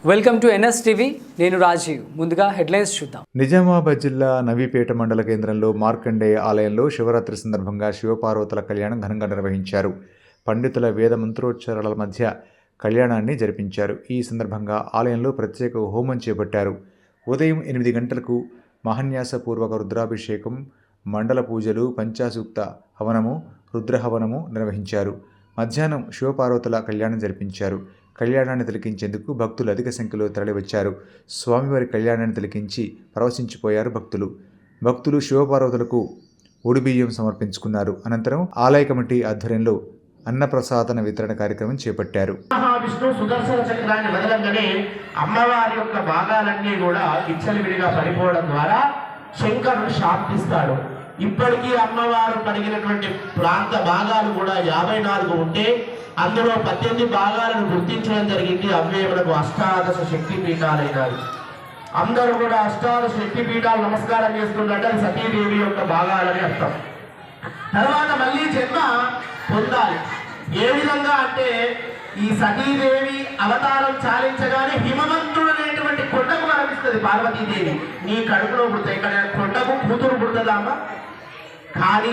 Welcome to NSTV. నేను రాజీవ్. ముందుగా headlines చూద్దాం. నిజామాబాద్ జిల్లా నవీపేట మండల కేంద్రంలో మార్కండేయ ఆలయంలో శివరాత్రి సందర్భంగా శివపార్వతుల కళ్యాణం ఘనంగా నిర్వహించారు. పండితుల వేద మంత్రోచ్చారాల మధ్య కళ్యాణాన్ని జరిపించారు. ఈ సందర్భంగా ఆలయంలో ప్రత్యేక హోమం చేపట్టారు. ఉదయం 8 గంటలకు మహాన్యాసపూర్వక రుద్రాభిషేకం, మండల పూజలు, పంచాసూక్త హవనము, రుద్రహవనము నిర్వహించారు. మధ్యాహ్నం శివపార్వతుల కళ్యాణం జరిపించారు. కళ్యాణాన్ని తిలకించేందుకు భక్తులు అధిక సంఖ్యలో తరలివచ్చారు. స్వామివారి కళ్యాణాన్ని తిలకించి పరవశించిపోయారు భక్తులు శివపార్వతులకు ఒడిబియ్యం సమర్పించుకున్నారు. అనంతరం ఆలయ కమిటీ ఆధ్వర్యంలో అన్నప్రసాదన వితరణ కార్యక్రమం చేపట్టారు. మహావిష్ణు సుదర్శన చక్రాన్ని వదలంగానే అమ్మవారి యొక్క భాగాలన్నీ కూడా విచ్చలవిడిగా పడిపోవడం ద్వారా శంకరుడు శాంతిస్తాడు. ఇప్పటికీ అమ్మవారు కలిగినటువంటి ప్రాంత భాగాలు కూడా 54 ఉంటే అందులో 18 భాగాలను గుర్తించడం జరిగింది. అవే మనకు అష్టాదశ శక్తి పీఠాలైనాయి. అందరూ కూడా అష్టాదశ శక్తి పీఠాలు నమస్కారం చేస్తున్నట్టు అది సతీదేవి యొక్క భాగాలని అర్థం. తర్వాత మళ్ళీ జన్మ పొందాలి. ఏ విధంగా అంటే ఈ సతీదేవి అవతారం చాలించగానే హిమవంతుడు అనేటువంటి కొండకు మరణిస్తుంది పార్వతీదేవి. నీ కడుపులో పుడతాయి. ఇక్కడ కొండకు కూతురు పుడుతుందమ్మా. కానీ